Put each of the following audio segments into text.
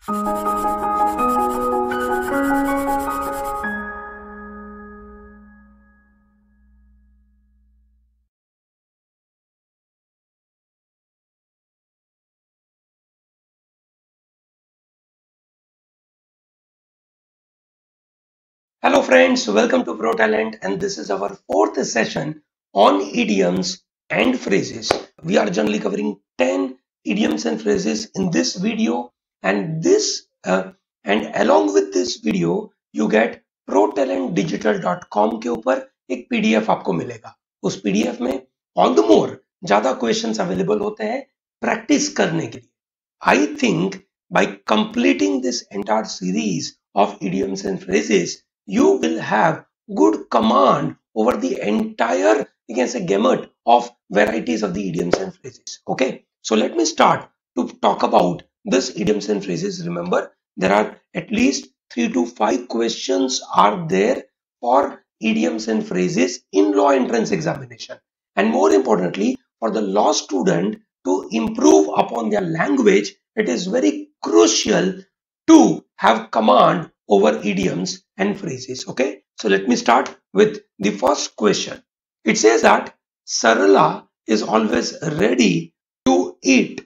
Hello friends, welcome to ProTalent, and this is our fourth session on idioms and phrases. We are generally covering 10 idioms and phrases in this video, and along with this video you get protalentdigital.com के ऊपर एक PDF आपको मिलेगा. उस PDF में all the more ज्यादा questions available होते हैं practice करने के लिए. I think by completing this entire series of idioms and phrases, you will have good command over the entire, you can say, gamut of varieties of the idioms and phrases. Okay, so let me start to talk about this idioms and phrases. Remember, there are at least 3 to 5 questions are there for idioms and phrases in law entrance examination, and more importantly, for the law student to improve upon their language, it is very crucial to have command over idioms and phrases. Okay, so let me start with the first question. It says that Sarala is always ready to eat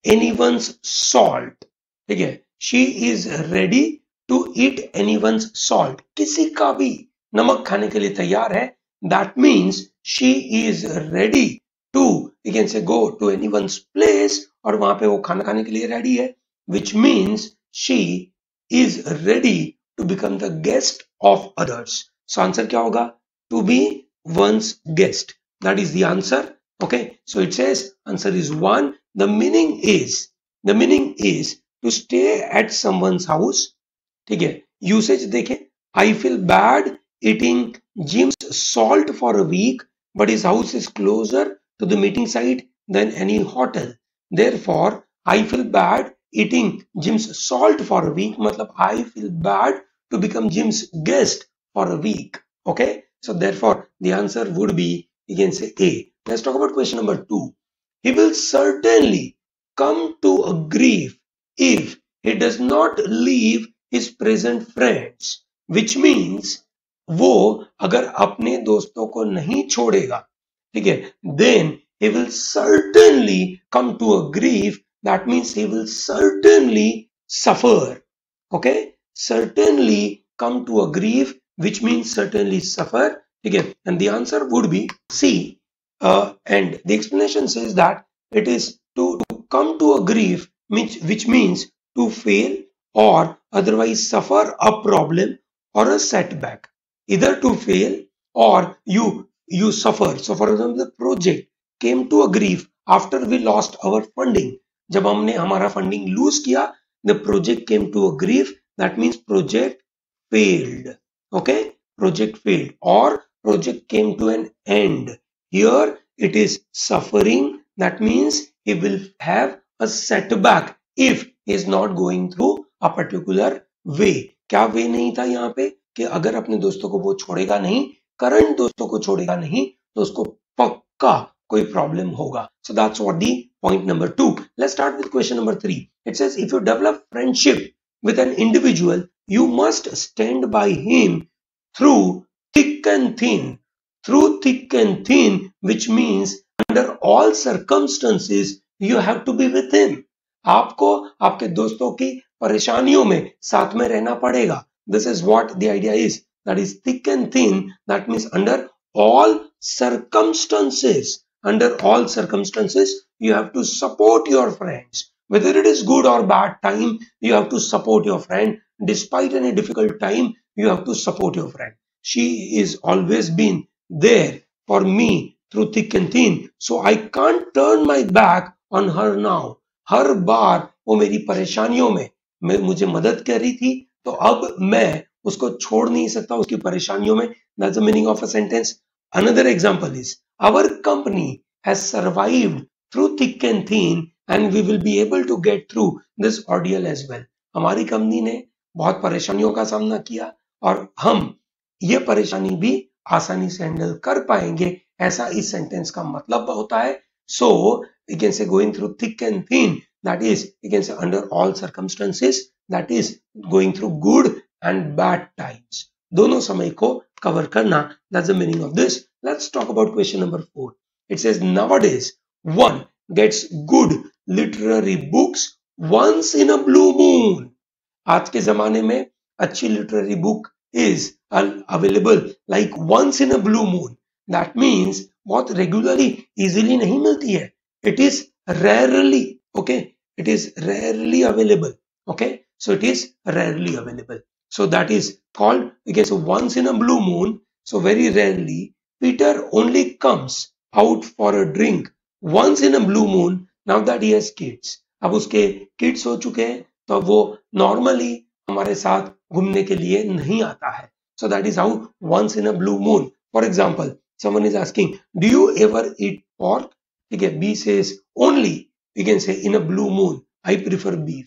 anyone's salt. Okay, she is ready to eat anyone's salt. किसी का भी नमक खाने के लिए तैयार है. That means she is ready to, you can say, go to anyone's place, और वहां पे वो खाना खाने के लिए ready है, which means she is ready to become the guest of others. So answer क्या होगा? To be one's guest. That is the answer. Okay, so it says answer is 1. The meaning is to stay at someone's house. ठीक है, usage देखें. I feel bad eating Jim's salt for a week, but his house is closer to the meeting site than any hotel. Therefore, I feel bad eating Jim's salt for a week. मतलब I feel bad to become Jim's guest for a week. Okay, so therefore the answer would be, you can say, A. Let's talk about question number 2. He will certainly come to a grief if he does not leave his present friends, which means वो अगर अपने दोस्तों को नहीं छोड़ेगा, ठीक है, then he will certainly come to a grief. That means he will certainly suffer. Okay, certainly come to a grief, which means certainly suffer. Okay, and the answer would be C. And the explanation says that it is to come to a grief, which means to fail or otherwise suffer a problem or a setback. Either to fail or you suffer. So for example, the project came to a grief after we lost our funding. जब हमने हमारा funding loose किया, the project came to a grief. That means project failed. Okay, project failed or project came to an end. Here it is suffering. That means he will have a setback if he is not going through a particular way. क्या वे नहीं था यहाँ पे कि अगर अपने दोस्तों को वो छोड़ेगा नहीं, करंट दोस्तों को छोड़ेगा नहीं, तो उसको पक्का कोई प्रॉब्लम होगा. So that's what the point number 2. Let's start with question number 3. It says if you develop friendship with an individual, you must stand by him through thick and thin. Through thick and thin, which means under all circumstances you have to be with him. आपको आपके दोस्तों की परेशानियों में साथ में रहना पड़ेगा. This is what the idea is. That is thick and thin. That means under all circumstances. Under all circumstances, you have to support your friends. Whether it is good or bad time, you have to support your friend. Despite any difficult time, you have to support your friend. She is always been there for me through thick and thin. So I can't turn my back on her now. हर बार वो मेरी परेशानियों में मुझे मदद कर रही थी, तो अब मैं उसको छोड़ नहीं सकता उसकी परेशानियों में. That's the meaning of a sentence. Another example is our company has survived through thick and thin and we will be able to get through this ordeal as well. हमारी कंपनी ने बहुत परेशानियों का सामना किया और हम ये परेशानी भी आसानी से हैंडल कर पाएंगे. ऐसा इस सेंटेंस का मतलब होता है. So you can say going through thick and thin, that is, you can say under all circumstances that is going through good and bad times. दोनों समय को कवर करना, that's the meaning of this. Let's talk about question number 4. It says nowadays one gets good literary books once in a blue moon. आज के जमाने में अच्छी literary book is available like once in a blue moon. That means बहुत regularly easily नहीं मिलती है. It is rarely, okay, it is rarely available. Okay, so it is rarely available. So that is called, we can say, once in a blue moon. So very rarely Peter only comes out for a drink once in a blue moon now that he has kids. अब उसके kids हो चुके हैं तो वो normally हमारे साथ घूमने के लिए नहीं आता है. So that is how once in a blue moon. For example, someone is asking do you ever eat pork. ठीक है, B says only, you can say in a blue moon I prefer beef.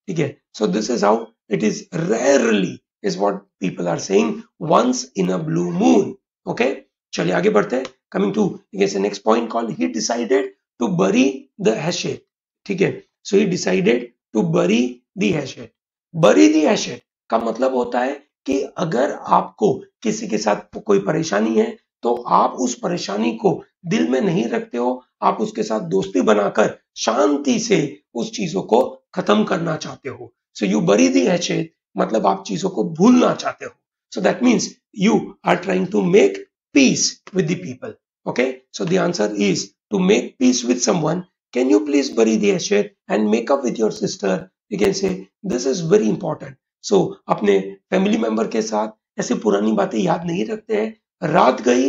ठीक है, so this is how it is rarely is what people are saying once in a blue moon. Okay, चलिए आगे बढ़ते हैं. Coming to next point called he decided to bury the hatchet. ठीक है, सो ही decided to bury दी हैशेट. बरी दी हैशेट का मतलब होता है कि अगर आपको किसी के साथ कोई परेशानी है तो आप उस परेशानी को दिल में नहीं रखते हो, आप उसके साथ दोस्ती बनाकर शांति से उस चीजों को खत्म करना चाहते हो. सो यू बरी दी हैशेट मतलब आप चीजों को भूलना चाहते हो. So that means you are trying to make peace with the people. Okay, so the answer is to make peace with someone. Can you please bury the hatchet and make up with your sister? You can say this is very important. So अपने family member के साथ ऐसी पुरानी बातें याद नहीं रखते हैं. रात गई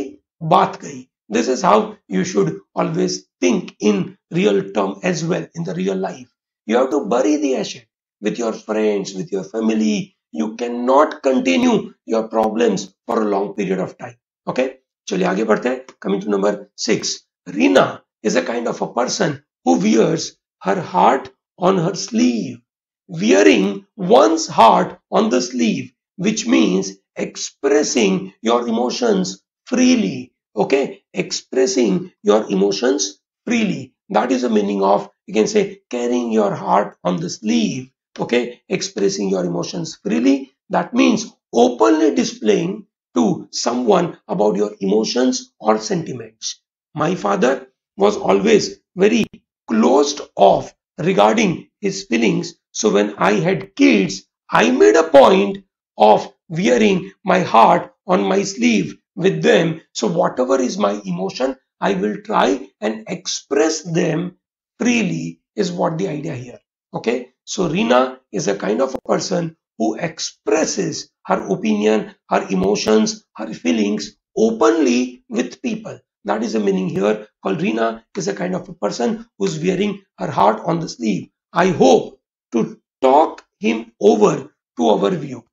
बात गई. This is how you should always think in real term as well in the real life. You have to bury the hatchet with your friends, with your family. You cannot continue your problems for a long period of time. Okay, चलिए आगे बढ़ते हैं. Coming to number 6. Rina is a kind of a person who wears her heart on her sleeve. Wearing one's heart on the sleeve, which means expressing your emotions freely. Okay, expressing your emotions freely. That is the meaning of, you can say, carrying your heart on the sleeve. Okay, expressing your emotions freely. That means openly displaying to someone about your emotions or sentiments. My father was always very closed off regarding his feelings. So when I had kids, I made a point of wearing my heart on my sleeve with them. So whatever is my emotion, I will try and express them freely is what the idea here. Okay, so Rina is a kind of a person who expresses her opinion, her emotions, her feelings openly with people. That is the meaning here. Called Rina is a kind of a person who is wearing her heart on the sleeve. I hope to talk him over to our view.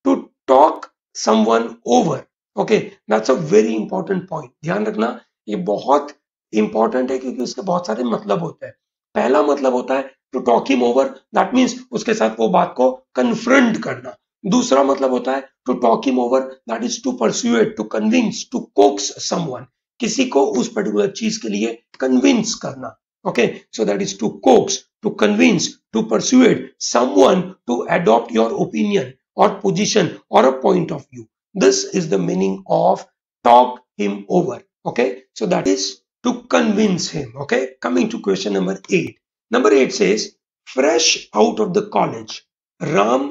To talk someone over. Okay, that's a very important point. ध्यान रखना, ये बहुत important है क्योंकि उसके बहुत सारे मतलब होते हैं. पहला मतलब होता है to talk him over. That means उसके साथ वो बात को कन्फ्रंट करना. दूसरा मतलब होता है to talk him over, that is to persuade, to convince, to coax someone. किसी को उस पर्टिकुलर चीज के लिए कन्विंस करना. Okay, so that is to coax, to convince, to persuade someone to adopt your opinion or position or a point of view. This is the meaning of talk him over. Okay, so that is to convince him. Okay, coming to question number 8. Number 8 says, fresh out of the college, Ram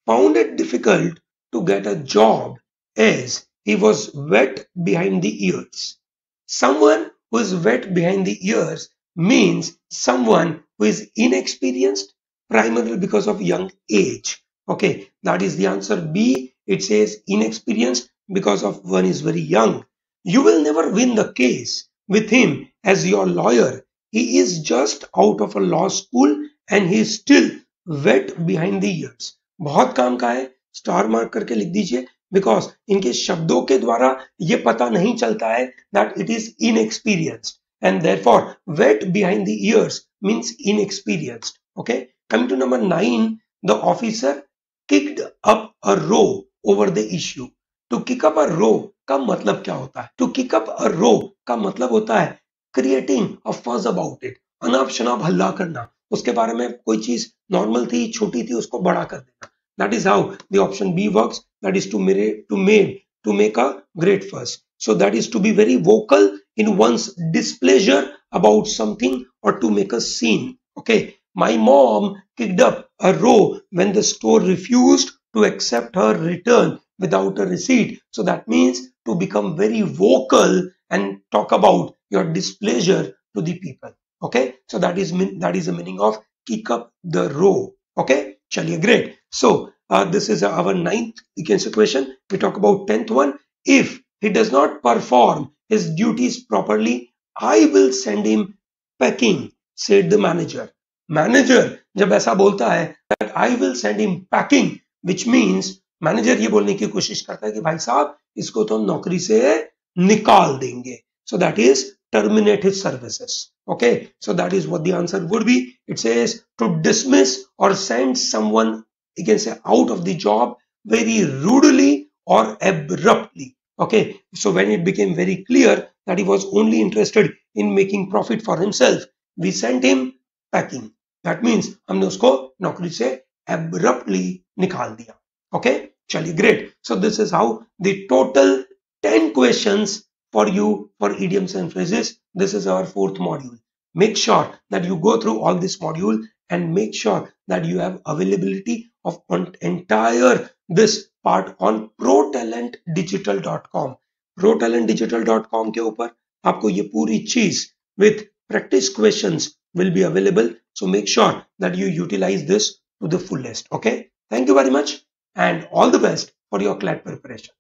found it difficult to get a job as he was wet behind the ears. Someone who is wet behind the ears means someone who is inexperienced primarily because of young age. Okay, that is the answer B. It says inexperienced because of one is very young. You will never win the case with him as your lawyer. He is just out of a law school and he is still wet behind the ears. बहुत काम का है, star mark करके लिख दीजिए, because इनके शब्दों के द्वारा ये पता नहीं चलता है that it is inexperienced and therefore wet behind the ears means inexperienced. Okay, coming to number 9. The officer kicked up a row over the issue. To kick up a row का मतलब क्या होता है? To kick up a row का मतलब होता है creating a fuss about it. अनाप शनाप हल्ला करना, उसके बारे में कोई चीज नॉर्मल थी, छोटी थी, उसको बड़ा कर देना. That is how the option B works. That is to make a great fuss. So that is to be very vocal in one's displeasure about something or to make a scene. Okay. My mom kicked up a row when the store refused to accept her return without a receipt. So that means to become very vocal and talk about your displeasure to the people. Okay. So that is the meaning of kick up the row. Okay. Chaliye, great. So this is our 9th question. We talk about 10th one. If he does not perform his duties properly, I will send him packing, said the manager. Manager जब ऐसा बोलता है that I will send him packing, which means manager ये बोलने की कोशिश करता है कि भाई साहब इसको तो हम नौकरी से निकाल देंगे. So that is terminate his services. Okay, so that is what the answer would be. It says to dismiss or send someone, you can say, out of the job very rudely or abruptly. Okay, so when it became very clear that he was only interested in making profit for himself, we sent him packing. That means हमने उसको नौकरी से abruptly निकाल दिया. Okay, चलिए, great. So this is how the total 10 questions for you for idioms and phrases. This is our 4th module. Make sure that you go through all this module and make sure that you have availability of entire this part on protalentdigital.com. protalentdigital.com के ऊपर आपको ये पूरी चीज with practice questions will be available. So make sure that you utilize this to the fullest. Okay. Thank you very much and all the best for your CLAT preparation.